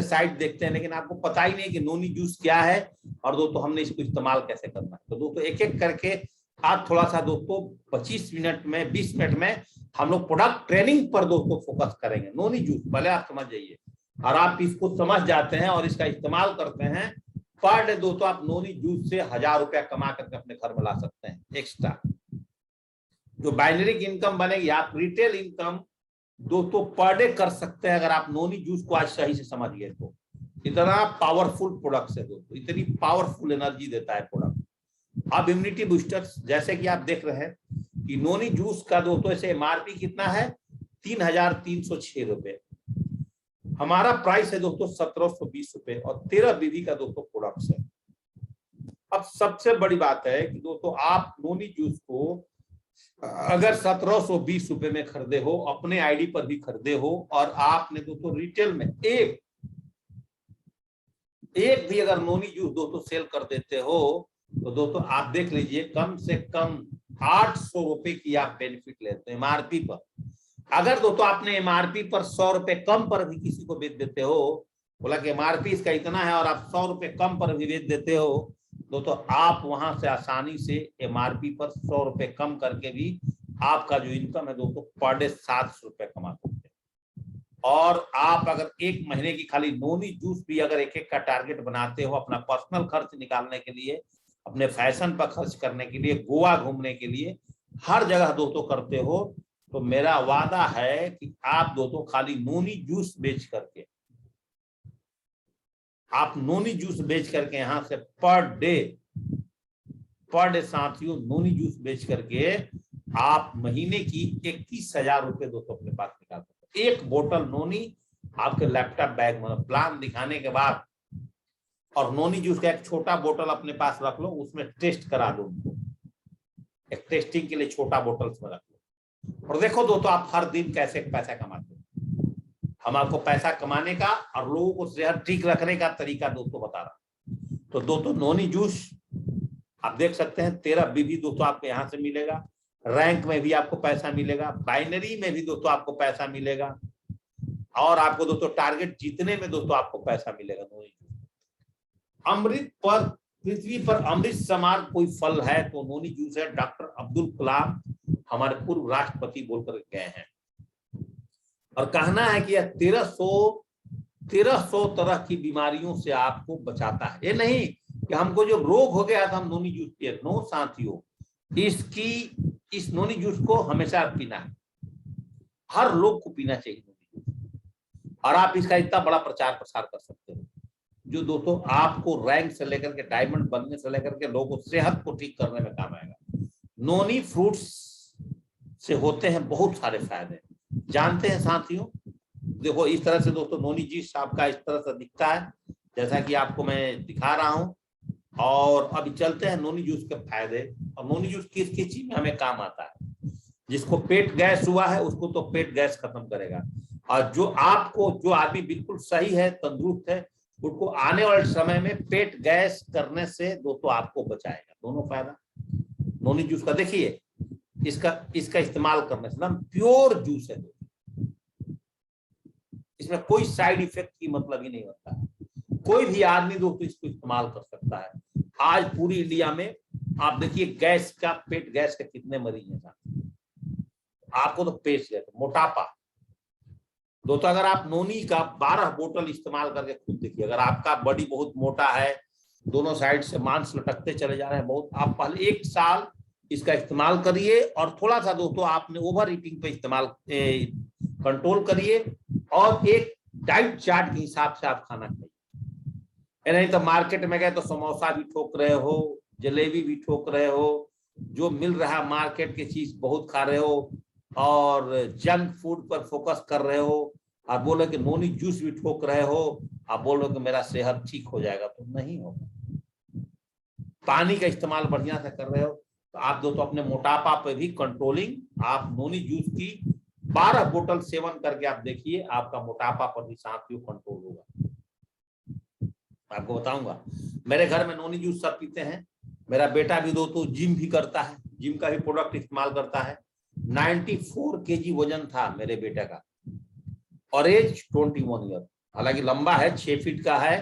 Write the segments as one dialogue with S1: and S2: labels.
S1: Site देखते हैं, लेकिन आपको पता ही नहीं कि नोनी जूस क्या है और दोस्तों हमने इसको इस्तेमाल कैसे करना है। तो दोस्तों एक एक करके आज थोड़ा सा दोस्तों 25 मिनट में 20 मिनट में हम लोग प्रोडक्ट ट्रेनिंग पर दोस्तों फोकस करेंगे। नोनी जूस पहले आप समझ जाइए, और आप इसको समझ जाते हैं और इसका इस्तेमाल करते हैं, पर डे दोस्तों आप नोनी जूस से 1000 रुपया कमा करके अपने घर में ला सकते हैं। एक्स्ट्रा जो बाइनरी इनकम बनेगी, आप रिटेल इनकम दोस्तों पर डे कर सकते हैं अगर आप नोनी जूस को आज सही से समझिए तो। इतना पावरफुल प्रोडक्ट है दोस्तों, इतनी पावरफुल एनर्जी देता है प्रोडक्ट। अब इम्यूनिटी बूस्टर्स जैसे कि आप देख रहे हैं कि नोनी जूस का दोस्तों ऐसे एमआरपी कितना है 3306 रुपए, हमारा प्राइस है दोस्तों 1720 रुपए और 13 बीबी का दोस्तों प्रोडक्ट्स है। अब सबसे बड़ी बात है कि दोस्तों आप नोनी जूस को अगर 1720 रुपए में खरीदे हो, अपने आईडी पर भी खरीदे हो, और आपने दोस्तों रिटेल में एक भी अगर नोनी जूस दोस्तों सेल कर देते हो तो दोस्तों आप देख लीजिए कम से कम 800 रुपए की आप बेनिफिट लेते हैं एमआरपी पर। अगर दोस्तों आपने एमआरपी पर 100 रुपए कम पर भी किसी को बेच देते हो, बोला कि एमआरपी इसका इतना है और आप 100 रुपए कम पर भी बेच देते हो, दोस्तों आप वहां से आसानी से एमआरपी पर 100 रुपए कम करके भी आपका जो इनकम है दोस्तों पर डे 700 रुपए कमा सकते हैं। और आप अगर एक महीने की खाली नोनी जूस भी अगर एक एक का टारगेट बनाते हो अपना पर्सनल खर्च निकालने के लिए, अपने फैशन पर खर्च करने के लिए, गोवा घूमने के लिए, हर जगह दोस्तों करते हो, तो मेरा वादा है कि आप दोस्तों खाली नोनी जूस बेच करके, आप नोनी जूस बेच करके यहां से पर डे साथियों नोनी जूस बेच करके आप महीने की 21,000 रुपए दोस्तों अपने पास निकाल सकते हैं। एक बोतल नोनी आपके लैपटॉप बैग में प्लान दिखाने के बाद, और नोनी जूस का एक छोटा बोतल अपने पास रख लो, उसमें टेस्ट करा दो उनको, एक टेस्टिंग के लिए छोटा बोतल में रख लो, और देखो दोस्तों आप हर दिन कैसे पैसा कमाते हो। हम आपको पैसा कमाने का और लोगों को सेहत ठीक रखने का तरीका दोस्तों बता रहा हूं। तो दोस्तों नोनी जूस आप देख सकते हैं 13 बीबी दोस्तों आपको यहां से मिलेगा, रैंक में भी आपको पैसा मिलेगा, बाइनरी में भी दोस्तों आपको पैसा मिलेगा, और आपको दोस्तों टारगेट जीतने में दोस्तों आपको पैसा मिलेगा। नोनी जूस अमृत पर, पृथ्वी पर अमृत समान कोई फल है तो नोनी जूस है। डॉक्टर अब्दुल कलाम हमारे पूर्व राष्ट्रपति बोलकर गए हैं, और कहना है कि यह 1300 तरह की बीमारियों से आपको बचाता है। ये नहीं कि हमको जो रोग हो गया था हम नोनी जूस पिए, नो साथियों, इस नोनी जूस को हमेशा पीना है, हर लोग को पीना चाहिए नोनी जूस, और आप इसका इतना बड़ा प्रचार प्रसार कर सकते हो जो दोस्तों आपको रैंक से लेकर के डायमंड बनने से लेकर के लोगों को सेहत को ठीक करने में काम आएगा। नोनी फ्रूट्स से होते हैं बहुत सारे फायदे, जानते हैं साथियों। देखो इस तरह से दोस्तों नोनी जूस आपका इस तरह से दिखता है जैसा कि आपको मैं दिखा रहा हूं, और अभी चलते हैं नोनी जूस के फायदे, और नोनी जूस किस किस चीज में हमें काम आता है। जिसको पेट गैस हुआ है उसको तो पेट गैस खत्म करेगा, और जो आदमी बिल्कुल सही है, तंदुरुस्त है, उसको आने वाले समय में पेट गैस करने से दोस्तों आपको बचाएगा। दोनों फायदा नोनी जूस का देखिए, इसका इस्तेमाल करने से ना प्योर जूस है, इसमें कोई साइड इफेक्ट की मतलब ही नहीं होता है। कोई भी आदमी दोस्तों इसको इस्तेमाल कर सकता है। आज पूरी इंडिया में आप देखिए गैस का, पेट गैस के कितने मरीज हैं साहब, आपको तो पेट गैस, मोटापा, दोस्तों अगर आप नोनी का 12 बोतल इस्तेमाल करके खुद देखिए, अगर आपका बॉडी बहुत मोटा है, दोनों साइड से मांस लटकते चले जा रहे हैं बहुत, आप पहले 1 साल इसका इस्तेमाल करिए, और थोड़ा सा दोस्तों आपने ओवर ईटिंग पे इस्तेमाल कंट्रोल करिए, और एक डाइट चार्ट के हिसाब से आप खाना खाइए। नहीं तो मार्केट में गए तो समोसा भी ठोक रहे हो, जलेबी भी ठोक रहे हो, जो मिल रहा है मार्केट की चीज बहुत खा रहे हो, और जंक फूड पर फोकस कर रहे हो, आप बोलो कि नोनी जूस भी ठोक रहे हो, आप बोलो कि मेरा सेहत ठीक हो जाएगा, तो नहीं होगा। पानी का इस्तेमाल बढ़िया से कर रहे हो तो आप दोस्तों अपने मोटापा पे भी कंट्रोलिंग, आप नोनी जूस की 12 बोतल सेवन करके आप देखिए, आपका मोटापा पर भी साथियों कंट्रोल होगा। आपको बताऊंगा, मेरे घर में नोनी जूस सब पीते हैं, मेरा बेटा भी दोस्तों जिम भी करता है, जिम का भी प्रोडक्ट इस्तेमाल करता है। 94 kg वजन था मेरे बेटे का, और एज 21 ईयर, हालांकि लंबा है, 6 फीट का है,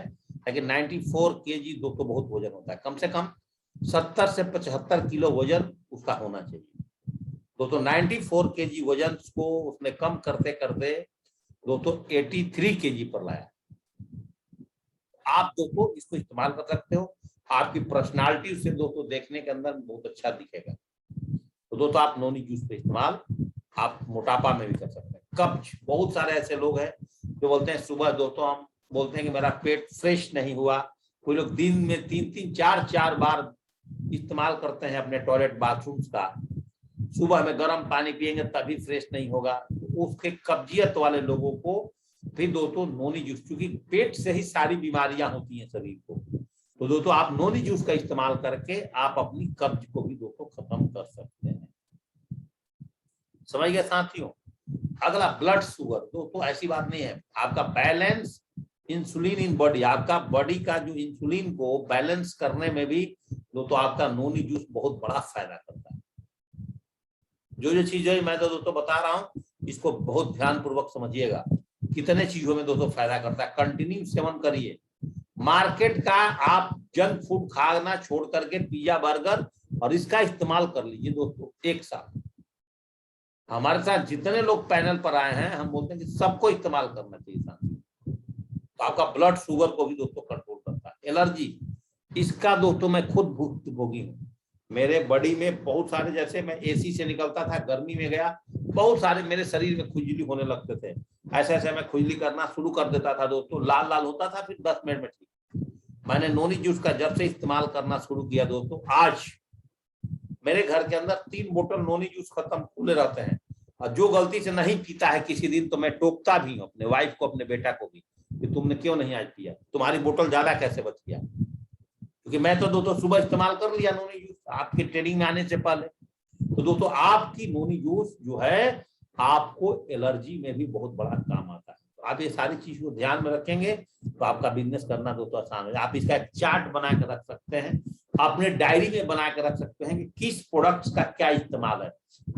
S1: लेकिन 94 केजी दोस्तों बहुत वजन होता है। कम से कम 70 से 75 किलो वजन उसका होना चाहिए दोस्तों। 94 केजी वजन को उसने कम करते करते दोस्तों 83 केजी पर लाया। आप दोस्तों इसको इस्तेमाल कर सकते हो, आपकी पर्सनालिटी उसे दोस्तों देखने के अंदर बहुत अच्छा दिखेगा। तो दोस्तों आप नोनी जूस का इस्तेमाल आप मोटापा में भी कर सकते हैं। कब्ज, बहुत सारे ऐसे लोग हैं जो बोलते हैं सुबह दोस्तों, हम बोलते हैं कि मेरा पेट फ्रेश नहीं हुआ। कोई लोग दिन में 3-3, 4-4 बार इस्तेमाल करते हैं अपने टॉयलेट बाथरूम्स का। सुबह में गर्म पानी पिएंगे तभी फ्रेश नहीं होगा। उसके कब्जियत वाले लोगों को फिर दोस्तों नोनी जूस, क्योंकि पेट से ही सारी बीमारियां होती हैं शरीर को, तो दोस्तों आप नोनी जूस का इस्तेमाल करके आप अपनी कब्ज को भी दोस्तों खत्म कर सकते हैं। समझ गए साथियों। अगला ब्लड शुगर। दोस्तों ऐसी बात नहीं है, आपका बैलेंस इंसुलिन इन बॉडी, आपका बॉडी का जो इंसुलिन को बैलेंस करने में भी दोस्तों आपका नोनी जूस बहुत बड़ा फायदा करता है। जो चीजें मैं तो दोस्तों बता रहा हूं इसको बहुत ध्यान पूर्वक समझिएगा, कितने चीजों में दोस्तों फायदा करता है। कंटिन्यू सेवन करिए। मार्केट का आप जंक फूड खाना छोड़ करके पिज्जा बर्गर और इसका इस्तेमाल कर लीजिए दोस्तों एक साथ। हमारे साथ जितने लोग पैनल पर आए हैं हम बोलते हैं कि सबको इस्तेमाल करना चाहिए साथ। तो आपका ब्लड शुगर को भी दोस्तों कंट्रोल करता है। एलर्जी, इसका दोस्तों मैं खुद भुक्तभोगी हूँ। मेरे बॉडी में बहुत सारे, जैसे मैं एसी से निकलता था, गर्मी में गया, बहुत सारे मेरे शरीर में खुजली होने लगते थे। ऐसे ऐसे मैं खुजली करना शुरू कर देता था दोस्तों, लाल लाल होता था, फिर 10 मिनट में ठीक। मैंने नोनी जूस का जब से इस्तेमाल करना शुरू किया दोस्तों, आज मेरे घर के अंदर 3 बोतल नोनी जूस खत्म खुले रहते हैं। और जो गलती से नहीं पीता है किसी दिन तो मैं टोकता भी हूँ अपने वाइफ को, अपने बेटा को भी, कि तुमने क्यों नहीं आज पिया, तुम्हारी बोतल ज्यादा कैसे बच गया। क्योंकि मैं तो दोस्तों सुबह इस्तेमाल कर लिया नोनी जूस आपकी ट्रेनिंग में आने से पहले। तो दोस्तों आपकी नोनी जूस जो है आपको एलर्जी में भी बहुत बड़ा काम आता है। तो आप ये सारी चीज को ध्यान में रखेंगे तो आपका बिजनेस करना दोस्तों आसान है। आप इसका एक चार्ट बना के रख सकते हैं, अपने डायरी में बना के रख सकते हैं कि किस प्रोडक्ट्स का क्या इस्तेमाल है।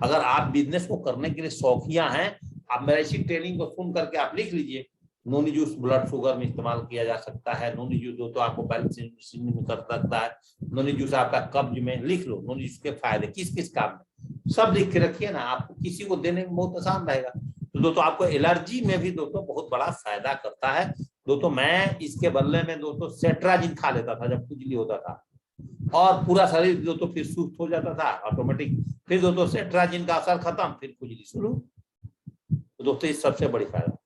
S1: अगर आप बिजनेस को करने के लिए शौकिया हैं, आप मेरी इसी ट्रेनिंग को सुन करके आप लिख लीजिए, नोनी जूस ब्लड शुगर में इस्तेमाल किया जा सकता है। नोनी जूस दोस्तों आपको बैलेंस में कर सकता है। नोनी जूस आपका कब्ज में, लिख लो नोनी जूस के फायदे किस किस काम में, सब लिख के रखिए ना, आपको किसी को देने में बहुत आसान रहेगा। तो दोस्तों आपको एलर्जी में भी दोस्तों बहुत बड़ा फायदा करता है। दोस्तों मैं इसके बदले में दोस्तों सेट्राजिन खा लेता था जब खुजली होता था, और पूरा शरीर दोस्तों फिर सुस्त हो जाता था ऑटोमेटिक। फिर दोस्तों सेट्राजिन का असर खत्म, फिर खुजली शुरू। तो दोस्तों इस सबसे बड़ी फायदा।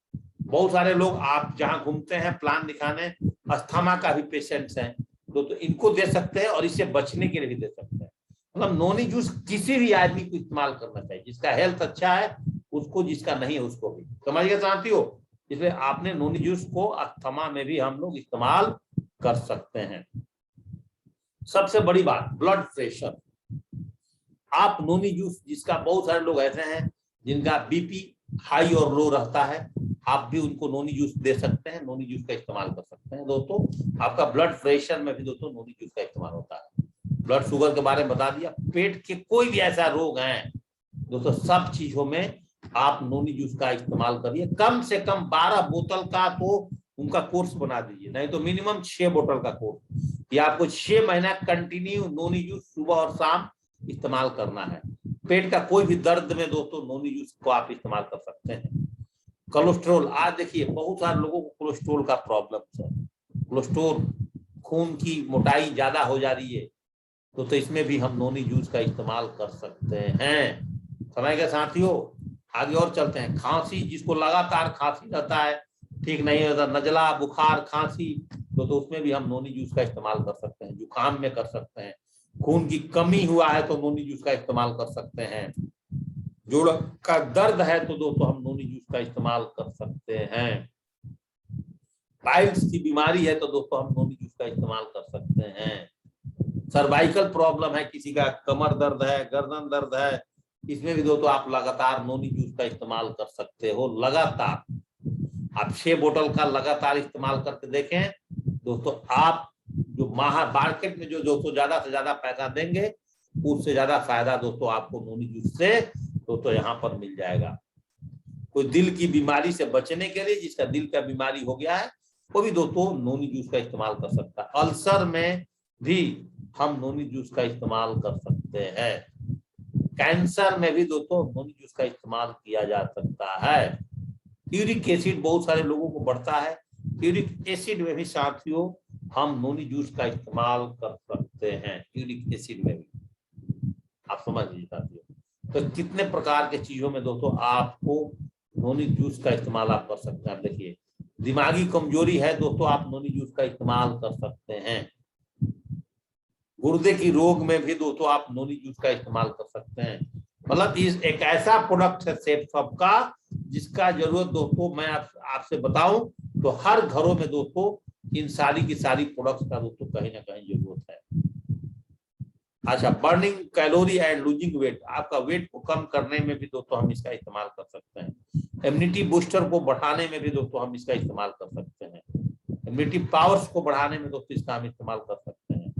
S1: बहुत सारे लोग आप जहां घूमते हैं प्लान दिखाने, अस्थमा का भी पेशेंट्स हैं, तो इनको दे सकते हैं और इससे बचने के लिए भी दे सकते हैं। मतलब नोनी जूस किसी भी आदमी को इस्तेमाल करना चाहिए, जिसका हेल्थ अच्छा है उसको, जिसका नहीं है उसको भी। समझिए साथियों, इसलिए आपने नोनी जूस को अस्थमा में भी हम लोग इस्तेमाल कर सकते हैं। सबसे बड़ी बात, ब्लड प्रेशर। आप नोनी जूस, जिसका बहुत सारे लोग ऐसे हैं जिनका बीपी हाई और लो रहता है, आप भी उनको नोनी जूस दे सकते हैं, नोनी जूस का इस्तेमाल कर सकते हैं दोस्तों। आपका ब्लड प्रेशर में भी दोस्तों नोनी जूस का इस्तेमाल होता है। ब्लड शुगर के बारे में बता दिया। पेट के कोई भी ऐसा रोग है दोस्तों, सब चीजों में आप नोनी जूस का इस्तेमाल करिए। कम से कम 12 बोतल का तो उनका कोर्स बना दीजिए, नहीं तो मिनिमम 6 बोतल का कोर्स, या आपको 6 महीना कंटिन्यू नोनी जूस सुबह और शाम इस्तेमाल करना है। पेट का कोई भी दर्द में दोस्तों नोनी जूस को आप इस्तेमाल कर सकते हैं। कोलेस्ट्रॉल, आज देखिए बहुत सारे लोगों को कोलेस्ट्रॉल का प्रॉब्लम है, कोलेस्ट्रॉल, खून की मोटाई ज्यादा हो जा रही है, तो इसमें भी हम नोनी जूस का इस्तेमाल कर सकते हैं। समझ गए साथियों। आगे और चलते हैं। खांसी, जिसको लगातार खांसी रहता है, ठीक नहीं होता, नजला, बुखार, खांसी, तो उसमें भी हम नोनी जूस का इस्तेमाल कर सकते हैं। जुकाम में कर सकते हैं। खून की कमी हुआ है तो नोनी जूस का इस्तेमाल कर सकते हैं। जोड़ का दर्द है तो दोस्तों हम नोनी जूस का इस्तेमाल कर सकते हैं। पाइल्स की बीमारी है तो दोस्तों हम नोनी जूस का इस्तेमाल कर सकते हैं। सर्वाइकल प्रॉब्लम है किसी का, कमर दर्द है, गर्दन दर्द है, इसमें भी दोस्तों आप लगातार नोनी जूस का इस्तेमाल कर सकते हो। लगातार आप 6 बोतल का लगातार इस्तेमाल करके देखें दोस्तों, आप जो मार्केट में जो दोस्तों ज्यादा से ज्यादा पैसा देंगे उससे ज्यादा फायदा दोस्तों आपको नोनी जूस से दोस्तों यहाँ पर मिल जाएगा। कोई दिल की बीमारी से बचने के लिए, जिसका दिल का बीमारी हो गया है, वो भी दोस्तों नोनी जूस का इस्तेमाल कर सकता है। अल्सर में भी हम नोनी जूस का इस्तेमाल कर सकते हैं। कैंसर में भी दोस्तों नोनी जूस का इस्तेमाल किया जा सकता है। यूरिक एसिड बहुत सारे लोगों को बढ़ता है, यूरिक एसिड में भी साथियों हम नोनी जूस का इस्तेमाल कर सकते हैं। यूरिक एसिड में भी आप समझ लीजिए साथियों। तो कितने प्रकार के चीजों में दोस्तों आपको नोनी जूस का इस्तेमाल आप कर सकते हैं। देखिए, दिमागी कमजोरी है दोस्तों, आप नोनी जूस का इस्तेमाल कर सकते हैं। गुर्दे की रोग में भी दोस्तों आप नोनी जूस का इस्तेमाल कर सकते हैं। मतलब इस एक ऐसा प्रोडक्ट है सेफ का, जिसका जरूरत दोस्तों मैं आपसे बताऊं तो हर घरों में दोस्तों इन सारी की सारी प्रोडक्ट्स का दोस्तों कहीं ना कहीं जरूरत है। अच्छा, burning calorie and losing weight, आपका वेट को कम करने में भी दोस्तों हम इसका इस्तेमाल कर सकते हैं। इम्यूनिटी बूस्टर को बढ़ाने में भी दोस्तों हम इसका इस्तेमाल कर सकते हैं। इम्यूनिटी पावर्स को बढ़ाने में दोस्तों इसका हम इस्तेमाल कर सकते हैं।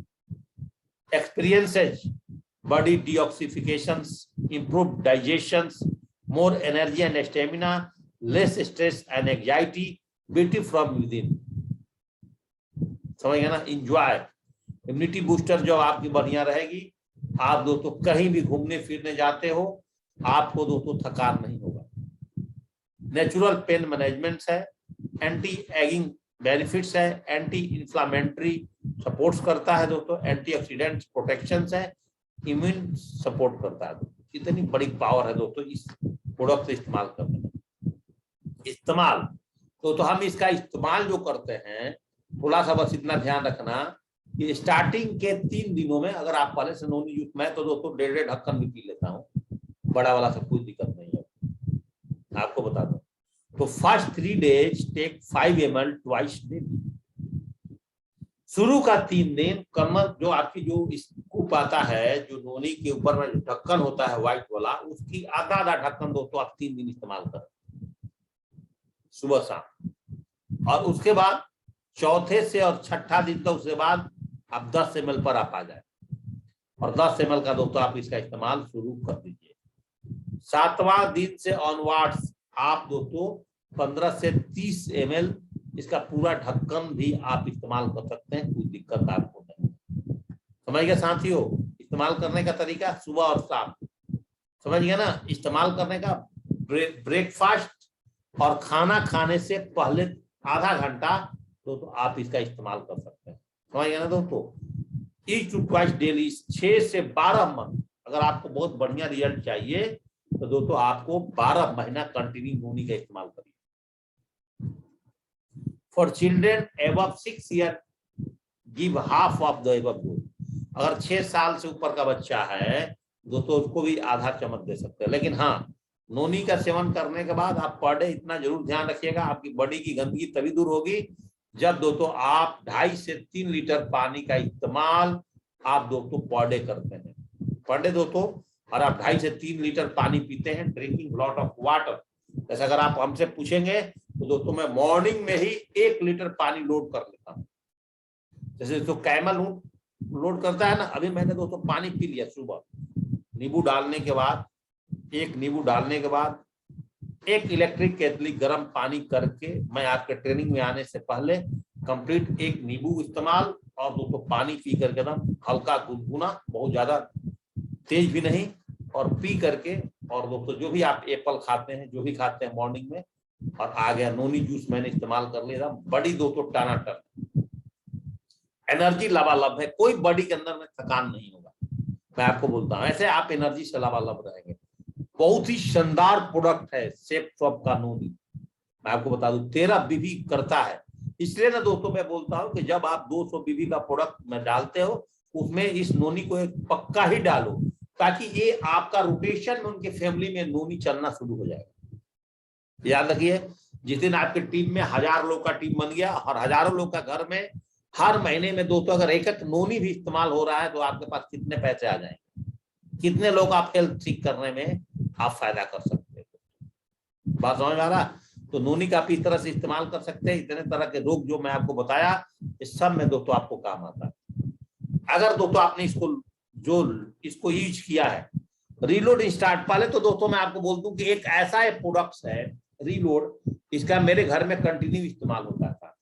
S1: Experiences body detoxifications, improve digestions, more energy and stamina, less stress and anxiety, beauty from within. समझ गया ना? इंजॉय इम्यूनिटी बूस्टर जो आपकी बढ़िया रहेगी। आप दोस्तों कहीं भी घूमने फिरने जाते हो, आपको दोस्तों थकान नहीं होगा। नेचुरल पेन मैनेजमेंट है, एंटी एगिंग बेनिफिट्स है, एंटी इंफ्लामेटरी सपोर्ट्स करता है दोस्तों, एंटीऑक्सीडेंट प्रोटेक्शन है, इम्यून सपोर्ट करता है दोस्तों। इतनी बड़ी पावर है दोस्तों इस प्रोडक्ट से इस्तेमाल करने में। इस्तेमाल तो हम इसका इस्तेमाल जो करते हैं, थोड़ा सा बस इतना ध्यान रखना कि स्टार्टिंग के 3 दिनों में अगर आप पहले से नोनी जूस, मैं तो दोस्तों 1.5 ढक्कन भी पी लेता हूँ, बड़ा वाला से कोई दिक्कत नहीं है, आपको बता दूं। तो first 3 days take 5 ml twice daily. शुरू का 3 दिन कमर जो आपकी जो स्कूप आता है, जो नोनी के ऊपर में ढक्कन होता है व्हाइट वाला, उसकी आधा ढक्कन दोस्तों आप 3 दिन इस्तेमाल करें, सुबह शाम। और उसके बाद चौथे से और छठा दिन तक, उसके बाद आप 10 ml पर आप आ जाए, और 10 ml का दोस्तों आप इसका इस्तेमाल शुरू कर दीजिए। 7वां दिन से ऑनवर्ड्स आप दोस्तों 15 से 30 ml इसका पूरा ढक्कन भी आप इस्तेमाल कर सकते हैं, कोई दिक्कत आपको नहीं। समझ गया साथियों? इस्तेमाल करने का तरीका सुबह और शाम, समझ गया ना? इस्तेमाल करने का ब्रेकफास्ट और खाना खाने से पहले आधा घंटा दोस्तों आप इसका इस्तेमाल कर सकते हैं। समझ गया ना दोस्तों? ईच टू ट्वाइस डेली 6 से 12 मंथ। अगर आपको बहुत बढ़िया रिजल्ट चाहिए तो दोस्तों आपको 12 महीना कंटिन्यू नोनी का इस्तेमाल करिए। For children above 6 year give half of the above dose. अगर 6 साल से ऊपर का बच्चा है दोस्तों, उसको भी आधा चम्मच दे सकते हैं। लेकिन हाँ, नोनी का सेवन करने के बाद आप पर डे इतना जरूर ध्यान रखिएगा, आपकी बॉडी की गंदगी तभी दूर होगी जब दोस्तों आप 2.5 से 3 लीटर पानी का इस्तेमाल आप दोस्तों पर डे करते हैं। पर डे दोस्तों, और आप 2.5 से 3 लीटर पानी पीते हैं, ड्रिंकिंग लॉट ऑफ वाटर। जैसे अगर आप हमसे पूछेंगे तो दोस्तों मैं मॉर्निंग में ही 1 लीटर पानी लोड कर लेता हूँ। जैसे तो कैमल लोड करता है ना, अभी मैंने दोस्तों पानी पी लिया सुबह, नींबू डालने के बाद, 1 नींबू डालने के बाद 1 इलेक्ट्रिक केतली गर्म पानी करके, मैं आपके ट्रेनिंग में आने से पहले कंप्लीट 1 नींबू इस्तेमाल, और दोस्तों पानी पी करके एकदम हल्का गुनगुना, बहुत ज्यादा तेज भी नहीं, और पी करके, और दोस्तों जो भी आप एप्पल खाते हैं, जो भी खाते हैं मॉर्निंग में, और आ गया नोनी जूस मैंने इस्तेमाल कर लिया। बड़ी दोस्तों टानाटन एनर्जी लबालब है, कोई बॉडी के अंदर में थकान नहीं होगा, मैं आपको बोलता हूँ। ऐसे आप एनर्जी से लबालब रहेंगे। बहुत ही शानदार प्रोडक्ट है सेफ शॉप का नोनी, मैं आपको बता दूं 13 बीबी करता है। इसलिए ना दोस्तों मैं बोलता हूं कि जब आप 200 बीबी का प्रोडक्ट में डालते हो, उसमें इस नोनी को एक पक्का ही डालो, ताकि ये आपका रोटेशन में उनके फैमिली में नोनी चलना शुरू हो जाएगा। याद रखिए, जिस दिन आपकी टीम में 1000 लोग का टीम बन गया और हजारों लोग का घर में हर महीने में दोस्तों अगर एक नोनी भी इस्तेमाल हो रहा है, तो आपके पास कितने पैसे आ जाएंगे, कितने लोग आप हेल्थ ठीक करने में आप फायदा कर सकते हैं। बात समझ में आ रहा? तो नोनी का आप इस तरह से इस्तेमाल कर सकते हैं। इतने तरह के रोग जो मैं आपको बताया, इस सब में दोस्तों आपको काम आता है। अगर दोस्तों आपने इसको यूज किया है, रीलोड स्टार्ट, पहले तो दोस्तों मैं आपको बोल दूं कि एक ऐसा प्रोडक्ट है रीलोड, इसका मेरे घर में कंटिन्यू इस्तेमाल होता था।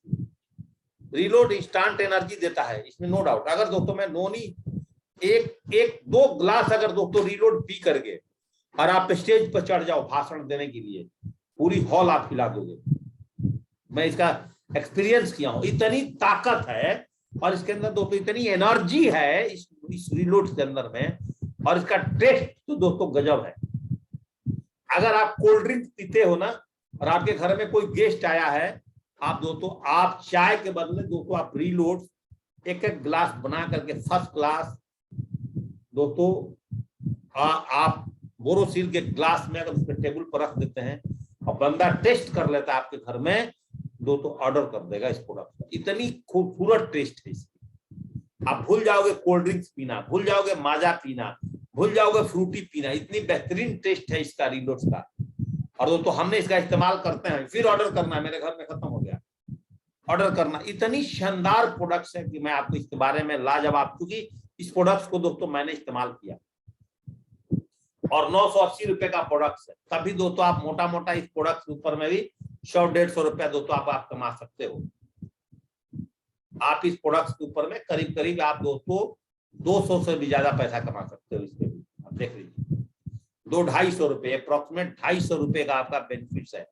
S1: रीलोड इंस्टेंट एनर्जी देता है, इसमें नो डाउट। अगर दोस्तों मैं नोनी एक दो ग्लास अगर दोस्तों रीलोड पी करके और आप स्टेज पर चढ़ जाओ भाषण देने के लिए, पूरी हॉल आप हिला दोगे। मैं इसका एक्सपीरियंस किया हूं, इतनी ताकत है और इसके अंदर दोस्तों इतनी एनर्जी है इस रीलोड के अंदर में, और इसका टेस्ट तो दोस्तों गजब है। अगर आप कोल्ड ड्रिंक पीते हो ना और आपके घर में कोई गेस्ट आया है, आप दोस्तों आप चाय के बदले दोस्तों आप रीलोड एक एक ग्लास बना करके फर्स्ट क्लास दोस्तों आप बोरोसिल के ग्लास में अगर उसके टेबल पर रख देते हैं और बंदा टेस्ट कर लेता है आपके घर में, दोस्तों ऑर्डर कर देगा इस प्रोडक्ट का। इतनी खूबसूरत टेस्ट है इसकी, आप भूल जाओगे कोल्ड ड्रिंक्स पीना, भूल जाओगे माजा पीना, भूल जाओगे फ्रूटी पीना। इतनी बेहतरीन टेस्ट है इसका रीलोड का। और दोस्तों हमने इसका इस्तेमाल करते हैं, फिर ऑर्डर करना है, मेरे घर में खत्म हो गया, ऑर्डर करना। इतनी शानदार प्रोडक्ट्स है कि मैं आपको इसके बारे में लाजवाब, क्योंकि इस प्रोडक्ट्स को दोस्तों मैंने इस्तेमाल किया और 980 रुपए का प्रोडक्ट है। तभी दोस्तों आप मोटा मोटा इस प्रोडक्ट के ऊपर में भी 100-150 रुपया दोस्तों आप कमा सकते हो। आप इस प्रोडक्ट के ऊपर में करीब करीब आप दोस्तों 200 से भी ज्यादा पैसा कमा सकते हो इसके भी। आप देख लीजिए 200-250 रुपए, अप्रोक्सीमेट 250 रुपए का आपका बेनिफिट्स है।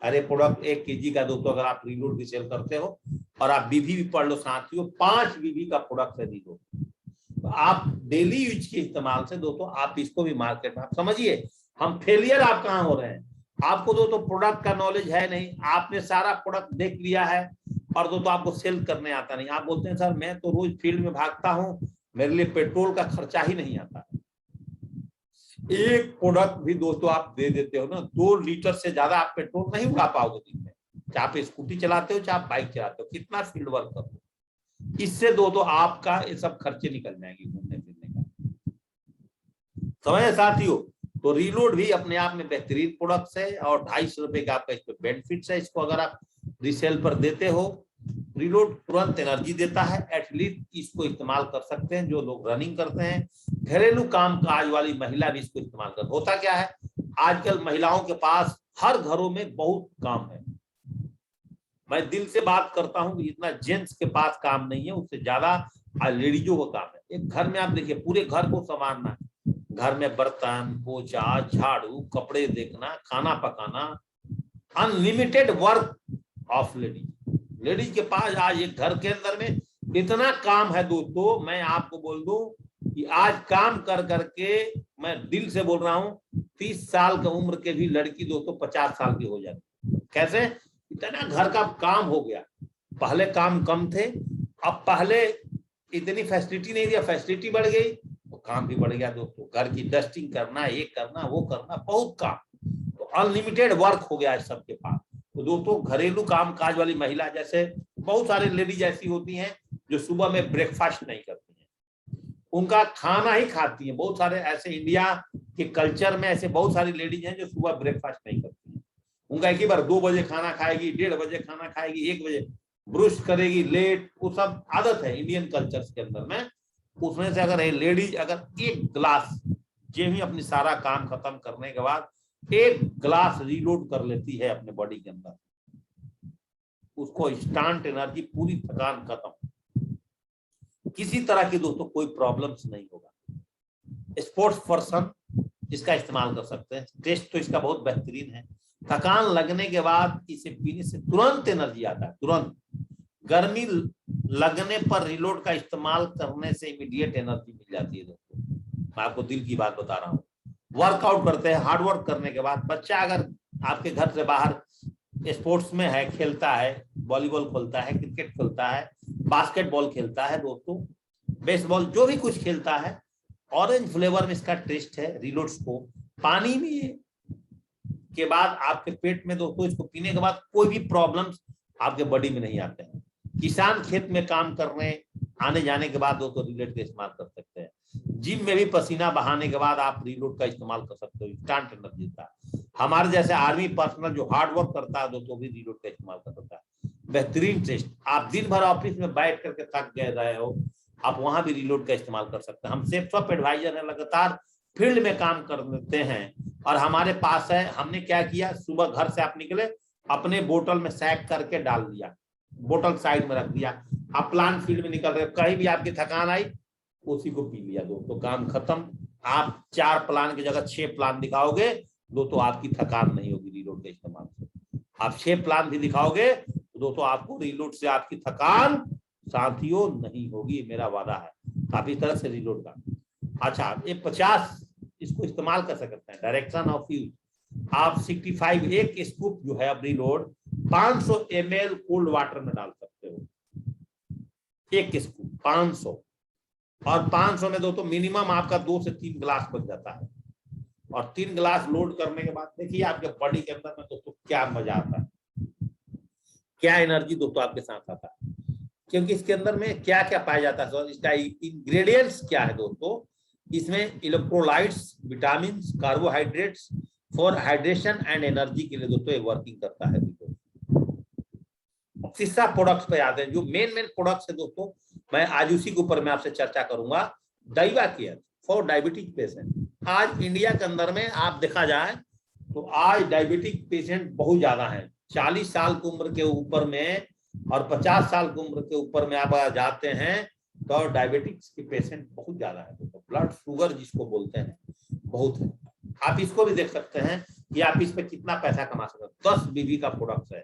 S1: अरे प्रोडक्ट 1 kg का दोस्तों अगर आप रीलोड की सेल करते हो और आप बीवी भी पढ़ लो साथियों, 5 बीवी का प्रोडक्ट है रीलोड। तो आप डेली यूज के इस्तेमाल से दोस्तों आप इसको भी मार्केट में, आप समझिए हम फेलियर आप कहाँ हो रहे हैं। आपको दोस्तों प्रोडक्ट का नॉलेज है नहीं, आपने सारा प्रोडक्ट देख लिया है और दोस्तों आपको सेल करने आता नहीं। आप बोलते हैं सर मैं तो रोज फील्ड में भागता हूँ, मेरे लिए पेट्रोल का खर्चा ही नहीं आता। एक प्रोडक्ट भी दोस्तों आप दे देते हो ना, 2 लीटर से ज्यादा आप पेट्रोल नहीं उड़ा पाओगे दिन में, चाहे आप स्कूटी चलाते हो चाहे आप बाइक चलाते हो, कितना फील्ड वर्क करो। इससे दोस्तों आपका ये सब खर्चे निकल जाएंगे घूमने फिरने का। समझे साथियों? तो रीलोड भी अपने आप में बेहतरीन प्रोडक्ट्स है और 250 रुपए का आपका इसमें बेनिफिट्स है। इसको अगर आप रीसेल पर देते हो, रीलोड तुरंत एनर्जी देता है। एटलीस्ट इसको इस्तेमाल कर सकते हैं जो लोग रनिंग करते हैं, घरेलू काम काज वाली महिला भी इसको इस्तेमाल कर। होता क्या है आजकल महिलाओं के पास हर घरों में बहुत काम है। मैं दिल से बात करता हूं कि जितना जेंट्स के पास काम नहीं है उससे ज्यादा लेडीजों का काम है। एक घर में आप देखिए पूरे घर को संभालना, घर में बर्तन पोछा झाड़ू कपड़े देखना खाना पकाना, अनलिमिटेड वर्क ऑफ लेडीज के पास आज एक घर के अंदर में इतना काम है दोस्तों। मैं आपको बोल दूं कि आज काम कर करके मैं दिल से बोल रहा हूं 30 साल की उम्र के भी लड़की दोस्तों 50 साल की हो जाती। कैसे? इतना घर का काम हो गया। पहले काम कम थे, अब पहले इतनी फैसिलिटी नहीं थी, फैसिलिटी बढ़ गई तो काम भी बढ़ गया दोस्तों। घर की डस्टिंग करना, ये करना वो करना, बहुत काम। तो अनलिमिटेड वर्क हो गया है सबके पास। तो दोस्तों घरेलू काम काज वाली महिला, जैसे बहुत सारे लेडीज ऐसी होती हैं जो सुबह में ब्रेकफास्ट नहीं करती हैं, उनका खाना ही खाती हैं। बहुत सारे ऐसे इंडिया के कल्चर में ऐसे बहुत सारी लेडीज हैं जो सुबह ब्रेकफास्ट नहीं करती हैं। उनका एक ही बार 2 बजे खाना खाएगी, 1:30 बजे खाना खाएगी, 1 बजे ब्रश करेगी, लेट, वो सब आदत है इंडियन कल्चर के अंदर में। उसमें से अगर लेडीज अगर 1 गिलास जो ही अपनी सारा काम खत्म करने के बाद 1 गिलास रीलोड कर लेती है अपने बॉडी के अंदर, उसको इंस्टेंट एनर्जी, पूरी थकान खत्म, किसी तरह की दोस्तों कोई प्रॉब्लम्स नहीं होगा। स्पोर्ट्स पर्सन इसका इस्तेमाल कर सकते हैं। टेस्ट तो इसका बहुत बेहतरीन है। थकान लगने के बाद इसे पीने से तुरंत एनर्जी आता है, तुरंत। गर्मी लगने पर रीलोड का इस्तेमाल करने से इमीडिएट एनर्जी मिल जाती है दोस्तों। मैं आपको दिल की बात बता रहा हूँ। वर्कआउट करते हैं, हार्ड वर्क करने के बाद, बच्चा अगर आपके घर से बाहर स्पोर्ट्स में है, खेलता है, वॉलीबॉल खेलता है, क्रिकेट खेलता है, बास्केटबॉल खेलता है दोस्तों, बेसबॉल, जो भी कुछ खेलता है, ऑरेंज फ्लेवर में इसका टेस्ट है। रीलोड्स को पानी में के बाद आपके पेट में दोस्तों इसको पीने के बाद कोई भी प्रॉब्लम्स आपके बॉडी में नहीं आते हैं। किसान खेत में काम करने आने जाने के बाद दोस्तों रीलोड का इस्तेमाल कर सकते हैं। जिम में भी पसीना बहाने के बाद आप रीलोड का इस्तेमाल कर सकते हो, इंस्टेंट एनर्जी देता है। हमारे जैसे आर्मी पर्सनल जो हार्ड वर्क करता है दोस्तों भी रीलोड का इस्तेमाल कर सकता है। बेहतरीन टेस्ट। आप दिन भर ऑफिस में बैठ करके थक गए रहे हो, आप वहां भी रीलोड का इस्तेमाल कर सकते हैं। हम सेफ्टॉप एडवाइजर है, लगातार फील्ड में काम करते हैं और हमारे पास है, हमने क्या किया, सुबह घर से आप निकले, अपने बोतल में सैक करके डाल दिया, बोतल साइड में रख दिया, आप प्लांट फील्ड में निकल रहे हो, कहीं भी आपकी थकान आई उसी को पी लिया दोस्तों, काम खत्म। आप 4 प्लान की जगह 6 प्लान दिखाओगे दोस्तों, आपकी थकान नहीं होगी रीलोड के इस्तेमाल से। आप 6 प्लान भी दिखाओगे तो दोस्तों आपको रीलोड से आपकी थकान साथियों नहीं होगी, मेरा वादा है। आप इस तरह से रीलोड का, अच्छा ये 50 इसको इस्तेमाल कर सकते हैं। डायरेक्शन ऑफ यूज, आप 65 एक स्कूप जो है अब रीलोड 500 ml कोल्ड वाटर में डाल सकते हो, एक स्कूप 500, और 500 में दोस्तों मिनिमम आपका 2 से 3 गिलास बन जाता है। और 3 गिलास लोड करने के बाद देखिए आपके बॉडी के अंदर में दोस्तों क्या मजा आता है, क्या एनर्जी दोस्तों आपके साथ आता है, क्योंकि इसके अंदर में क्या क्या पाया जाता है, इसका इंग्रेडिएंट्स क्या है दोस्तों, इसमें electrolytes, vitamin, carbohydrates for hydration and energy के लिए दोस्तों ये वर्किंग करता है। तीसरा प्रोडक्ट्स पे आते हैं, जो मेन प्रोडक्ट्स है दोस्तों, मैं आज उसी के ऊपर मैं आपसे चर्चा करूंगा। डाइवा केयर फॉर डायबिटिक पेशेंट। आज इंडिया के अंदर में आप देखा जाए तो आज डायबिटिक पेशेंट बहुत ज्यादा हैं। 40 साल की उम्र के ऊपर में और 50 साल की उम्र के ऊपर में आप जाते हैं तो डायबिटिक्स के पेशेंट बहुत ज्यादा है। तो ब्लड शुगर जिसको बोलते हैं बहुत है। आप इसको भी देख सकते हैं कि आप इस पे कितना पैसा कमा सकते हैं। 10 बीबी का प्रोडक्ट है।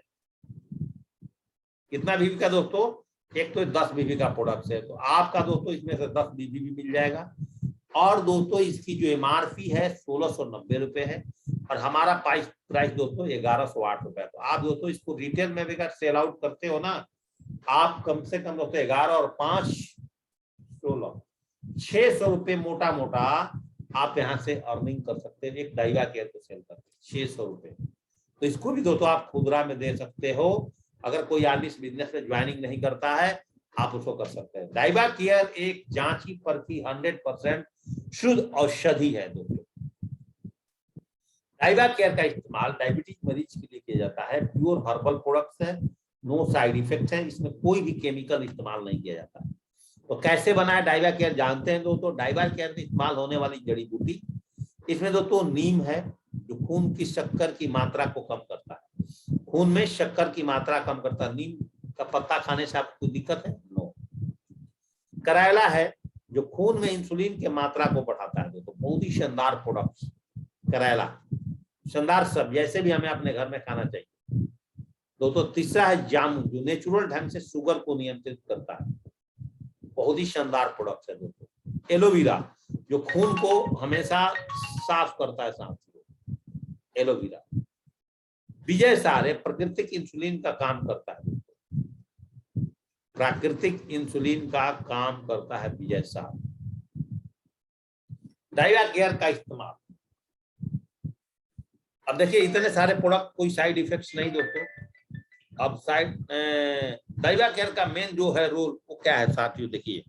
S1: कितना बीबी का दोस्तों, एक तो 10 बीबी का प्रोडक्ट है, तो आपका दोस्तों इसमें से 10 बीबी भी मिल जाएगा। और दोस्तों इसकी जो एमआरपी है 1690 रुपए है, और हमारा प्राइस दोस्तों 1108 रुपए। तो आप दोस्तों इसको रिटेल में भी अगर सेल आउट करते हो ना, आप कम से कम दोस्तों 11 और 5 16 600 रुपए मोटा मोटा आप यहाँ से अर्निंग कर सकते हैं एक डाइवा केयर को सेल करके 600 रुपए। तो इसको भी दोस्तों आप खुदरा में दे सकते हो। अगर कोई आदमी इस बिजनेस में ज्वाइनिंग नहीं करता है आप उसको कर सकते हैं। डाइवा केयर एक जांची परखी 100% शुद्ध औषधि है दोस्तों। डाइवा केयर का इस्तेमाल डायबिटीज मरीज के लिए किया जाता है। प्योर हर्बल प्रोडक्ट्स है, नो साइड इफेक्ट्स है, इसमें कोई भी केमिकल इस्तेमाल नहीं किया जाता है। तो कैसे बना है डाइवा केयर जानते हैं दोस्तों। डाइवा केयर में इस्तेमाल होने वाली जड़ी बूटी, इसमें दोस्तों नीम है जो खून की शक्कर की मात्रा को कम करता है। खून में शक्कर की मात्रा कम करता है। नीम का पत्ता खाने से आपको दिक्कत है? नो। करैला है जो खून में इंसुलिन की मात्रा को बढ़ाता है दोस्तों। बहुत ही शानदार प्रोडक्ट्स करैला, शानदार सब, जैसे भी हमें अपने घर में खाना चाहिए दोस्तों। तीसरा है जामुन जो नेचुरल ढंग से शुगर को नियंत्रित करता है। बहुत ही शानदार प्रोडक्ट है दोस्तों। एलोवेरा जो खून को हमेशा साफ करता है साथियों, एलोवेरा। विजय सारे प्राकृतिक इंसुलिन का काम करता है, प्राकृतिक इंसुलिन का काम करता है विजय सार। डाइवा केयर का इस्तेमाल, अब देखिए इतने सारे प्रोडक्ट, कोई साइड इफेक्ट्स नहीं दोस्तों। अब डाइवा केयर का मेन जो है रोल वो क्या है साथियों, देखिए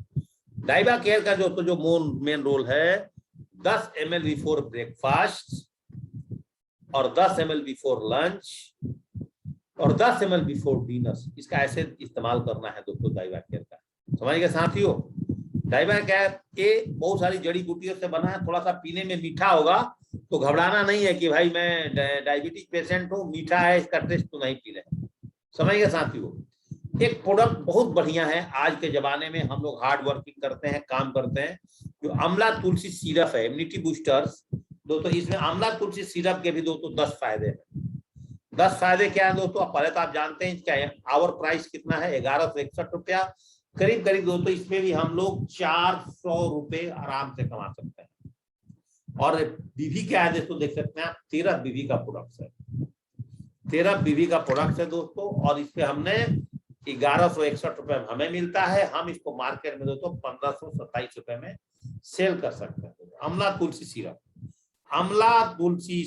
S1: डाइवा केयर का जो मेन रोल है 10 ml बिफोर ब्रेकफास्ट और 10 ml बिफोर लंच और 10 ml बिफोर डिनर। इसका ऐसे इस्तेमाल करना है दोस्तों डाइवा केयर का। समझ गए साथियों। डाइवा केयर ये बहुत सारी जड़ी बूटियों से बना है। थोड़ा सा पीने में मीठा होगा तो घबराना नहीं है कि भाई मैं डायबिटीज पेशेंट हूँ, मीठा है इसका टेस्ट तो नहीं पी रहे। समझ गए साथियों। एक प्रोडक्ट बहुत बढ़िया है, आज के जमाने में हम लोग हार्ड वर्किंग करते हैं, काम करते हैं, जो आंवला तुलसी सिरप है, इम्यूनिटी बूस्टर्स दोस्तों। इसमें आंवला तुलसी सिरप के भी दोस्तों 10 फायदे हैं। 10 फायदे क्या है दोस्तों, पहले तो आप जानते हैं क्या है, आवर प्राइस कितना है 1161 रुपया करीब करीब दोस्तों। इसमें भी हम लोग 400 रुपए आराम से कमा सकते हैं। और बीवी क्या है दोस्तों, देख सकते हैं आप 13 बीवी का प्रोडक्ट है, 13 बीवी का प्रोडक्ट है दोस्तों। और इस पे हमने 1161 रुपए हमें मिलता है, हम इसको मार्केट में दोस्तों 1527 रुपए में सेल कर सकते हैं। आंवला तुलसी सिरप, आंवला तुलसी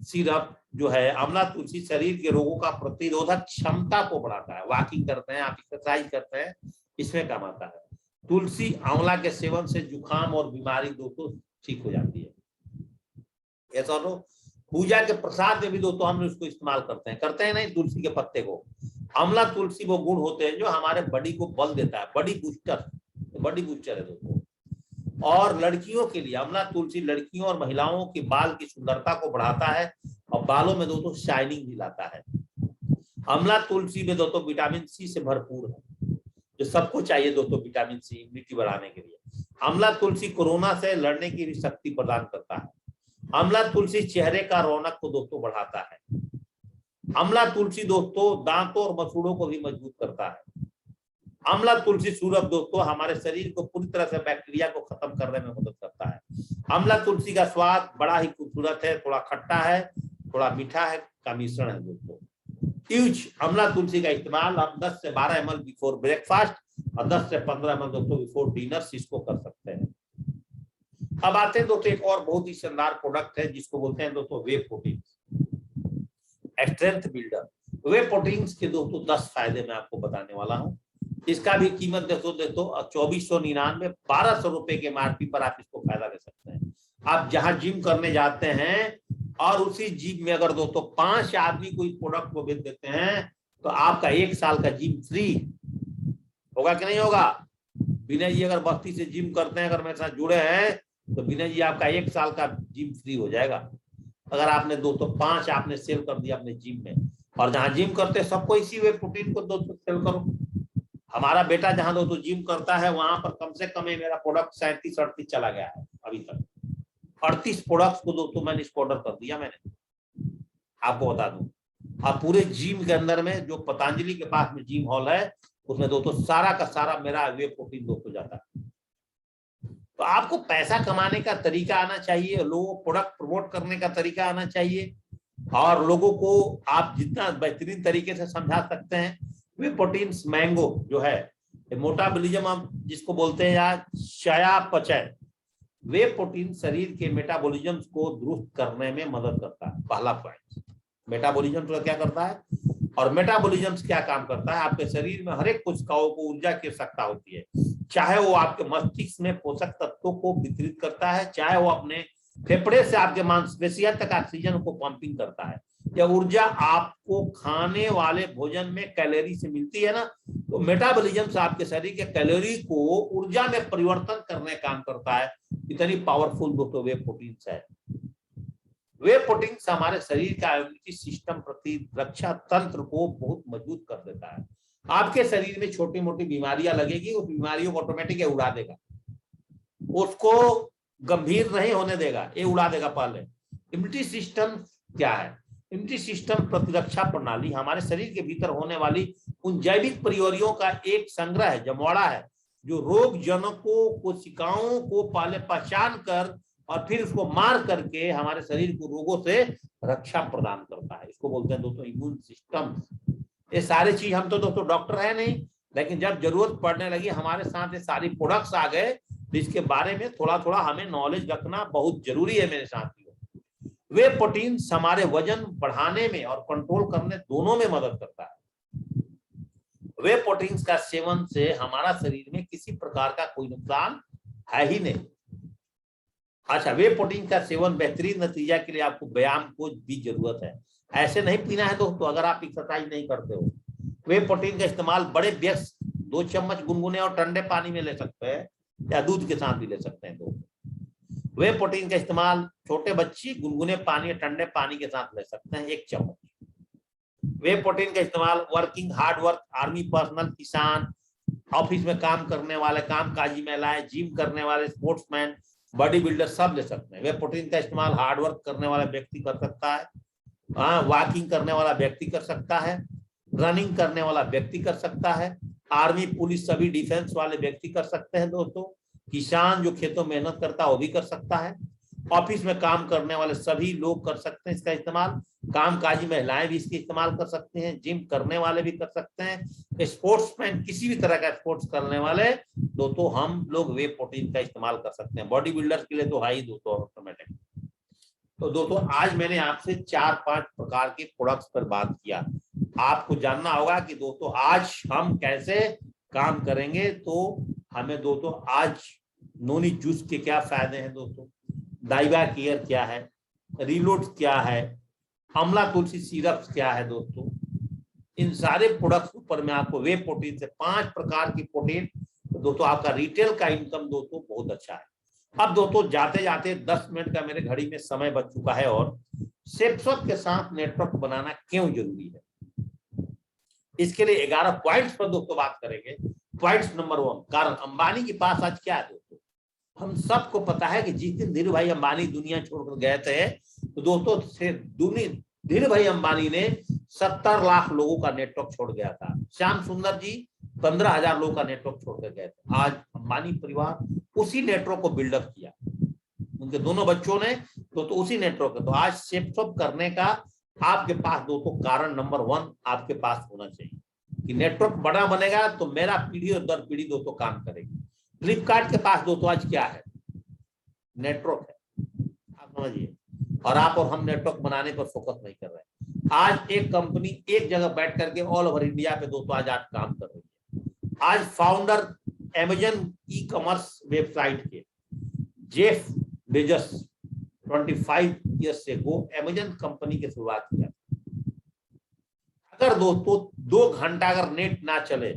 S1: सिरप जो है, आंवला तुलसी शरीर के रोगों का प्रतिरोधक क्षमता को बढ़ाता है। वॉकिंग करते हैं आप, एक्सरसाइज करते हैं, इसमें काम आता है। तुलसी आंवला के सेवन से जुकाम और बीमारी दोस्तों ठीक हो जाती है। ऐसा तो पूजा के प्रसाद में भी दोस्तों हम उसको इस्तेमाल करते हैं नहीं, तुलसी के पत्ते को। आंवला तुलसी वो गुण होते हैं जो हमारे बॉडी को बल देता है, बॉडी बूस्टर है दोस्तों। और लड़कियों के लिए आंवला तुलसी लड़कियों और महिलाओं के बाल की सुंदरता को बढ़ाता है और बालों में दोस्तों शाइनिंग भी लाता है। आंवला तुलसी में दोस्तों विटामिन सी से भरपूर है, जो सबको चाहिए दोस्तों, विटामिन सी इम्यूनिटी बढ़ाने के लिए। आंवला तुलसी कोरोना से लड़ने की भी शक्ति प्रदान करता है। आंवला तुलसी चेहरे का रौनक को दोस्तों बढ़ाता है। आंवला तुलसी दोस्तों दांतों और मसूड़ों को भी मजबूत करता है। आंवला तुलसी सिरप दोस्तों हमारे शरीर को पूरी तरह से बैक्टीरिया को खत्म करने में मदद करता है। आंवला तुलसी का स्वाद बड़ा ही खूबसूरत है, थोड़ा खट्टा है, थोड़ा मीठा है का मिश्रण है दोस्तों। यूज आंवला तुलसी का इस्तेमाल आप 10 से 12 ml बिफोर ब्रेकफास्ट और 10 से 15 ml दोस्तों बिफोर डिनर इसको कर सकते हैं। अब आते हैं दोस्तों एक और बहुत ही शानदार प्रोडक्ट है जिसको बोलते हैं दोस्तों वे प्रोटीन स्ट्रेंथ बिल्डर। वे प्रोटीन्स के दोस्तों 10 फायदे मैं आपको बताने वाला हूं। इसका भी कीमत दोस्तों 2499 1200 रुपए के MRP पर आप इसको फायदा ले सकते हैं। आप जहां जिम करने जाते हैं और उसी जिम में अगर दोस्तों 5 आदमी को इस प्रोडक्ट को बेच देते हैं तो आपका 1 साल का जिम फ्री होगा कि नहीं होगा। विनय जी अगर बस्ती से जिम करते हैं, अगर मेरे साथ जुड़े हैं तो विनय जी आपका 1 साल का जिम फ्री हो जाएगा। अगर आपने दोस्तों 5 आपने सेल कर दिया अपने जिम में, और जहां जिम करते हैं सबको इसी वे प्रोटीन को दोस्तों सेल करो। हमारा बेटा जहां दोस्तों जिम करता है वहां पर कम से कम मेरा प्रोडक्ट 37-38 चला गया है अभी तक। 38 प्रोडक्ट्स को दोस्तों मैंने इसको ऑर्डर कर दिया। मैंने आपको बता दूं, आप पूरे जिम के अंदर में जो पतंजलि के पास में जिम हॉल है उसमें दोस्तों सारा का सारा मेरा वे प्रोटीन दोस्तों जाता है। तो आपको पैसा कमाने का तरीका आना चाहिए, लोगों को प्रोडक्ट प्रमोट करने का तरीका आना चाहिए, और लोगों को आप जितना बेहतरीन तरीके से समझा सकते हैं। वे प्रोटीन्स मैंगो जो है मेटाबॉलिज्म हम जिसको बोलते हैं या चयापचय, वे प्रोटीन शरीर के मेटाबॉलिज्म को दुरुस्त करने में मदद करता है। पहला पॉइंट, मेटाबॉलिज्म तो क्या करता है, और मेटाबॉलिज्म क्या काम करता है, आपके शरीर में हर एक कोशिकाओं को ऊर्जा की आवश्यकता होती है। चाहे वो आपके मस्तिष्क में पोषक तत्वों को वितरित करता है, चाहे वो अपने फेफड़े से आपके मांसपेशियों तक ऑक्सीजन को पंपिंग करता है। यह ऊर्जा आपको खाने वाले भोजन में कैलोरी से मिलती है ना, तो मेटाबॉलिज्म से आपके शरीर के कैलोरी को ऊर्जा में परिवर्तन करने काम करता है। इतनी पावरफुल दोस्तों वे प्रोटीन्स है। वे प्रोटीन्स हमारे शरीर का इम्यूनिटी सिस्टम प्रतिरक्षा तंत्र को बहुत मजबूत कर देता है। आपके शरीर में छोटी मोटी बीमारियां लगेगी, उस बीमारियों को ऑटोमेटिक उड़ा देगा, उसको गंभीर नहीं होने देगा, ये उड़ा देगा। पहले इम्यूनिटी सिस्टम क्या है, इम्यूनिटी सिस्टम प्रतिरक्षा प्रणाली हमारे शरीर के भीतर होने वाली उन जैविक परियोरियों का एक संग्रह है, जमवाड़ा है, जो रोग जनकों कोशिकाओं को पहले पहचान कर और फिर उसको मार करके हमारे शरीर को रोगों से रक्षा प्रदान करता है। इसको बोलते हैं दोस्तों इम्यून सिस्टम। ये सारी चीज हम तो दोस्तों डॉक्टर है नहीं, लेकिन जब जरूरत पड़ने लगी हमारे साथ ये सारी प्रोडक्ट्स आ गए तो इसके बारे में थोड़ा थोड़ा हमें नॉलेज रखना बहुत जरूरी है मेरे साथियों। वे प्रोटीन्स हमारे वजन बढ़ाने में और कंट्रोल करने दोनों में मदद करता है। वे प्रोटीन्स का सेवन से हमारा शरीर में किसी प्रकार का कोई नुकसान है ही नहीं। अच्छा, वे प्रोटीन का सेवन बेहतरीन नतीजा के लिए आपको व्यायाम को भी जरूरत है। ऐसे नहीं पीना है दोस्तों अगर आप एक्सरसाइज नहीं करते हो। वे प्रोटीन का इस्तेमाल बड़े व्यस्त 2 चम्मच गुनगुने और ठंडे पानी में ले सकते हैं या दूध के साथ भी ले सकते हैं दोस्तों। वे प्रोटीन का इस्तेमाल छोटे बच्चे गुनगुने पानी या ठंडे पानी के साथ ले सकते हैं 1 चम्मच। वे प्रोटीन का इस्तेमाल working hard work, army personnel, किसान, ऑफिस में काम करने वाले, कामकाजी महिलाएं, जिम करने वाले, स्पोर्ट्समैन, बॉडी बिल्डर सब ले सकते हैं। वे प्रोटीन का इस्तेमाल हार्ड वर्क करने वाला व्यक्ति कर सकता है, वॉकिंग करने वाला व्यक्ति कर सकता है, रनिंग करने वाला व्यक्ति कर सकता है, आर्मी पुलिस सभी डिफेंस वाले व्यक्ति कर सकते हैं दोस्तों, किसान जो खेतों में मेहनत करता है वो भी कर सकता है, ऑफिस में काम करने वाले सभी लोग कर सकते हैं इसका इस्तेमाल, कामकाजी महिलाएं भी इसका इस्तेमाल कर सकते हैं, जिम करने वाले भी कर सकते हैं, स्पोर्ट्समैन किसी भी तरह का स्पोर्ट्स करने वाले दोस्तों हम लोग वे प्रोटीन का इस्तेमाल कर सकते हैं। बॉडी बिल्डर के लिए तो है ही दोस्तों ऑटोमेटिक। तो दोस्तों आज मैंने आपसे 4-5 प्रकार के प्रोडक्ट्स पर बात किया। आपको जानना होगा कि दोस्तों आज हम कैसे काम करेंगे। तो हमें दोस्तों आज नोनी जूस के क्या फायदे हैं दोस्तों, डाइवा केयर क्या है, रिलोड क्या है, आंवला तुलसी सिरप क्या है दोस्तों, इन सारे प्रोडक्ट्स पर मैं आपको वे प्रोटीन से 5 प्रकार की प्रोटीन, तो दोस्तों आपका रिटेल का इनकम दोस्तों बहुत अच्छा है। अब दोस्तों जाते जाते 10 मिनट का मेरे घड़ी में समय बच चुका है और सेफसॉफ्ट के साथ नेटवर्क बनाना क्यों जरूरी है, इसके लिए 11 पॉइंट्स पर दोस्तों बात करेंगे। पॉइंट्स नंबर 1, कारण अंबानी के पास आज क्या है दोस्तों। हम सबको पता है कि जिस दिन धीरू भाई अंबानी दुनिया छोड़कर गए थे तो दोस्तों धीरू भाई अंबानी ने 70 लाख लोगों का नेटवर्क छोड़ गया था। श्याम सुंदर जी 15,000 लोगों का नेटवर्क छोड़कर गए थे। आज अंबानी परिवार उसी नेटवर्क को बिल्डअप किया, उनके दोनों बच्चों ने तो उसी नेटवर्क। तो आज सेफसॉफ्ट करने का आपके पास दोस्तों कारण नंबर 1 आपके पास होना चाहिए कि नेटवर्क बड़ा बनेगा तो मेरा पीढ़ी और दर पीढ़ी दोस्तों काम करेगी। फ्लिपकार्ट के पास दोस्तों आज क्या है, नेटवर्क है, आप समझिए। और आप और हम नेटवर्क बनाने पर फोकस नहीं कर रहे। आज एक कंपनी एक जगह बैठ करके ऑल ओवर इंडिया पे दोस्तों आज काम कर रही है। आज founder Amazon e commerce website के जेफ बेजोस 25 ईयर्स से वो अमेजन कंपनी की शुरुआत किया। अगर दोस्तों 2 घंटा अगर नेट ना चले,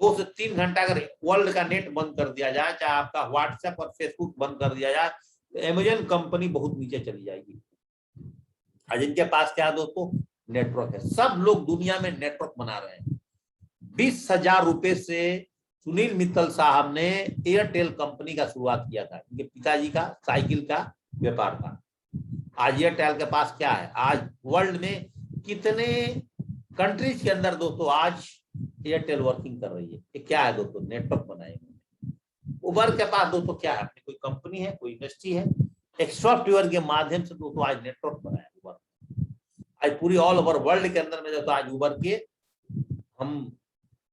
S1: 2 से 3 घंटा अगर वर्ल्ड का नेट बंद कर दिया जाए, चाहे आपका व्हाट्सएप और फेसबुक बंद कर दिया जाए, तो अमेजन कंपनी बहुत नीचे चली जाएगी। आज इनके पास क्या दोस्तों, नेटवर्क है। सब लोग दुनिया में नेटवर्क बना रहे हैं। 20,000 रुपए से सुनील मित्तल साहब ने एयरटेल कंपनी का शुरुआत किया था। इनके पिताजी का साइकिल का व्यापार था। आज एयरटेल के पास क्या है, आज वर्ल्ड में कितने कंट्रीज के अंदर दोस्तों आज एयरटेल वर्किंग कर रही है। ये क्या है दोस्तों, नेटवर्क बनाए हुए। उबर के पास दोस्तों क्या है, अपनी कोई कंपनी है, कोई इंडस्ट्री है, एक सॉफ्टवेयर के माध्यम से दोस्तों आज नेटवर्क बनाया उबर। आज पूरी ऑल ओवर वर्ल्ड के अंदर में दोस्तों आज उबर के हम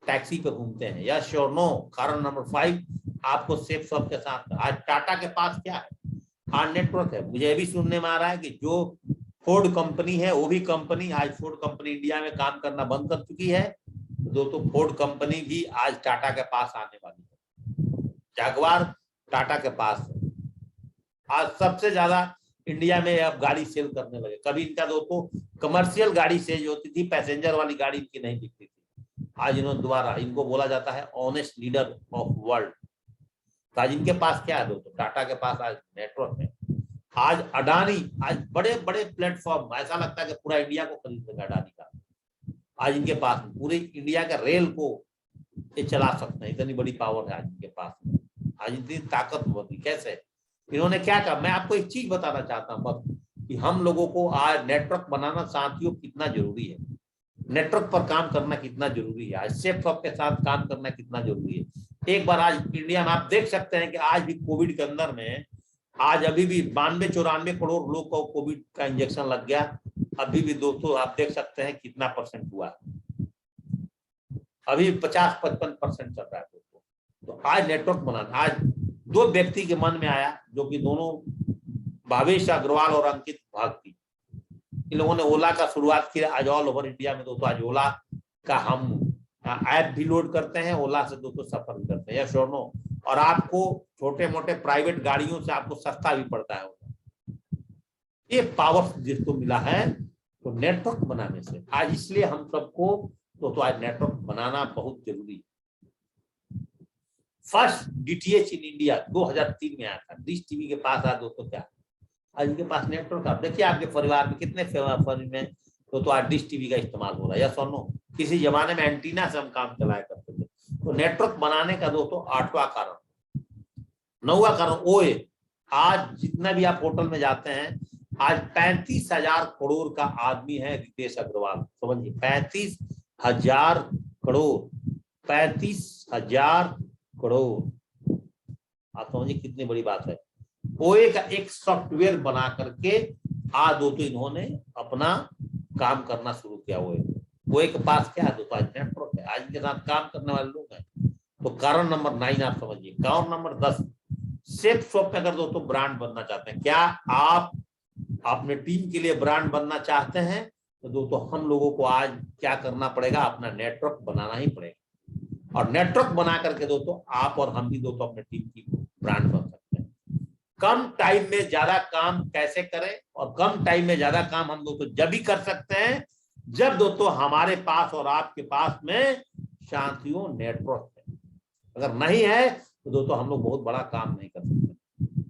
S1: टैक्सी पे घूमते हैं। यस और नो। कारण नंबर 5 आपको सेफसॉफ्ट के साथ। आज टाटा के पास क्या है, आज नेटवर्क है। मुझे भी सुनने में आ रहा है कि जो फोर्ड कंपनी है वो भी कंपनी, आज फोर्ड कंपनी इंडिया में काम करना बंद कर चुकी है। दोस्तों फोर्ड कंपनी भी आज टाटा के पास आने वाली है। जगुआर टाटा के पास है। आज सबसे ज्यादा इंडिया में अब गाड़ी सेल करने लगे। कभी इनका दोस्तों कमर्शियल गाड़ी सेल होती थी, पैसेंजर वाली गाड़ी इनकी नहीं बिकती थी। आज इन्होंने दोबारा, इनको बोला जाता है ऑनेस्ट लीडर ऑफ वर्ल्ड। तो आज इनके पास क्या है दोस्तों, टाटा के पास आज नेटवर्क है। आज अडानी, आज बड़े बड़े प्लेटफॉर्म, ऐसा लगता है कि पूरा इंडिया को खरीद लेगा अडानी का। आज इनके पास पूरे इंडिया का रेल को ये चला सकते हैं, इतनी बड़ी पावर है आज इनके पास। आज इतनी ताकतवर थी। कैसे इन्होंने क्या कहा, मैं आपको एक चीज बताना चाहता हूँ बस, कि हम लोगों को आज नेटवर्क बनाना साथियों कितना जरूरी है, नेटवर्क पर काम करना कितना जरूरी है, आज सेफसॉफ्ट के साथ काम करना कितना जरूरी है। एक बार आज इंडिया में आप देख सकते हैं कि आज भी कोविड के अंदर में आज अभी भी 92-94 करोड़ लोग को कोविड का इंजेक्शन लग गया। अभी भी दोस्तों आप देख सकते हैं कितना परसेंट हुआ, अभी 50-55% चल रहा है दोस्तों। तो आज नेटवर्क बनाना, आज 2 व्यक्ति के मन में आया, जो कि दोनों भावेश अग्रवाल और अंकित भागती, इन लोगों ने ओला का शुरुआत किया। आज ऑल ओवर इंडिया में दोस्तों आज ओला का हम ऐप भी लोड करते हैं, ओला से दोस्तों सफर भी करते हैं। यस और नो। और आपको छोटे मोटे प्राइवेट गाड़ियों से आपको सस्ता भी पड़ता है। ये पावर जिसको मिला है तो नेटवर्क बनाने से। आज इसलिए हम सबको तो आज नेटवर्क बनाना बहुत जरूरी है। फर्स्ट डीटीएच इन इंडिया 2003 में आया था। डिश टीवी के पास आया दोस्तों क्या, आज इनके पास नेटवर्क। आप देखिए आपके परिवार में कितने फैमिली में तो आज डिश टीवी का इस्तेमाल हो रहा है। या सुनो, किसी जमाने में एंटीना से हम काम चलाया करते थे। तो नेटवर्क बनाने का दोस्तों 8वां कारण। 9वां कारण ओए, आज जितना भी आप होटल में जाते हैं, आज 35,000 करोड़ का आदमी है रितेश अग्रवाल। समझिए 35,000 करोड़, 35,000 करोड़। आप समझिए कितनी बड़ी बात है। ओए का एक सॉफ्टवेयर बना करके आज दोस्तों इन्होंने अपना काम करना शुरू किया। ओए के पास क्या है दोस्तों, आज नेटवर्क है। आज इनके साथ काम करने वाले लोग हैं। तो कारण नंबर 9 आप समझिए। कारण नंबर 10, सेफसॉफ्ट में अगर दोस्तों ब्रांड बनना चाहते हैं, क्या आप अपने टीम के लिए ब्रांड बनना चाहते हैं, तो दोस्तों हम लोगों को आज क्या करना पड़ेगा, अपना नेटवर्क बनाना ही पड़ेगा। और नेटवर्क बना करके दोस्तों आप और हम भी दोस्तों अपने टीम की ब्रांड बन सकते हैं। कम टाइम में ज्यादा काम कैसे करें, और कम टाइम में ज्यादा काम हम दोस्तों जब भी कर सकते हैं जब दोस्तों हमारे पास और आपके पास में साथियों नेटवर्क है। अगर नहीं है तो दोस्तों हम लोग बहुत बड़ा काम नहीं कर सकते।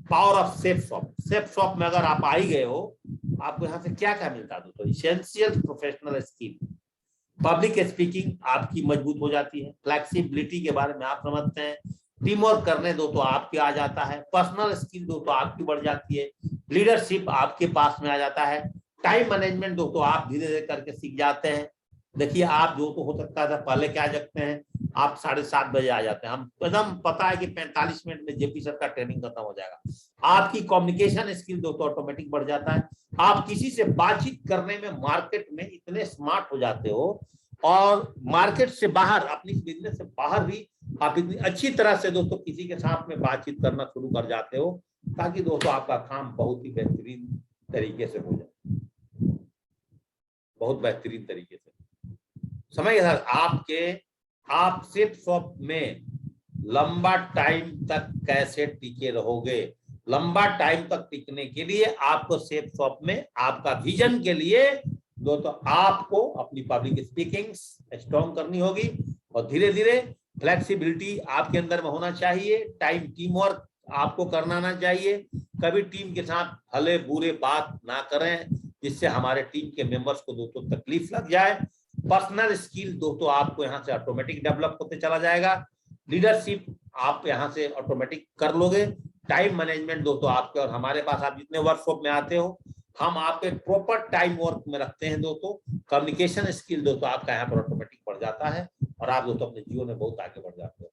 S1: Power of safe shop. Safe shop में अगर आप आ ही गए हो, आपको यहाँ से क्या क्या मिलता है दोस्तों? Essential professional skill, public speaking आपकी मजबूत हो जाती है, फ्लेक्सिबिलिटी के बारे में आप समझते हैं, टीम वर्क करने दोस्तों आपके आ जाता है, पर्सनल स्किल दोस्तों आपकी बढ़ जाती है, लीडरशिप आपके पास में आ जाता है, टाइम मैनेजमेंट दोस्तों आप धीरे धीरे करके सीख जाते हैं। देखिए आप जो तो हो सकता था पहले क्या जगते हैं, आप 7:30 बजे आ जाते हैं, हम एकदम पता है कि 45 मिनट में जेपी सर का ट्रेनिंग खत्म हो जाएगा। आपकी कम्युनिकेशन स्किल दोस्तों ऑटोमेटिक बढ़ जाता है, आप किसी से बातचीत करने में मार्केट में इतने स्मार्ट हो जाते हो, और मार्केट से बाहर अपनी बिजनेस से बाहर भी आप इतनी अच्छी तरह से दोस्तों किसी के साथ में बातचीत करना शुरू कर जाते हो, ताकि दोस्तों आपका काम बहुत ही बेहतरीन तरीके से हो जाए, बहुत बेहतरीन तरीके से। समझ गए सर? आप सेफ शॉप में लंबा टाइम तक कैसे टिके रहोगे? लंबा टाइम तक टिकने के लिए आपको सेफ शॉप में आपका विजन के लिए दोस्तों आपको अपनी पब्लिक स्पीकिंग स्ट्रॉन्ग करनी होगी, और धीरे धीरे फ्लेक्सिबिलिटी आपके अंदर में होना चाहिए, टीम वर्क आपको करना आना चाहिए, कभी टीम के साथ भले बुरे बात ना करें जिससे हमारे टीम के मेंबर्स को दोस्तों तकलीफ लग जाए। पर्सनल स्किल दोस्तों आपको यहाँ से ऑटोमेटिक डेवलप होते चला जाएगा, लीडरशिप आप यहाँ से ऑटोमेटिक कर लोगे, टाइम मैनेजमेंट दोस्तों आपके और हमारे पास आप जितने वर्कशॉप में आते हो हम आपके प्रॉपर टाइम वर्क में रखते हैं दोस्तों। कम्युनिकेशन स्किल दोस्तों आपका यहाँ पर ऑटोमेटिक बढ़ जाता है, और आप दोस्तों अपने जीवन में बहुत आगे बढ़ जाते हो।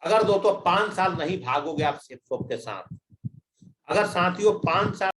S1: अगर दोस्तों 5 साल नहीं भागोगे आप सेफ शॉप के साथ, अगर साथियों 5 साल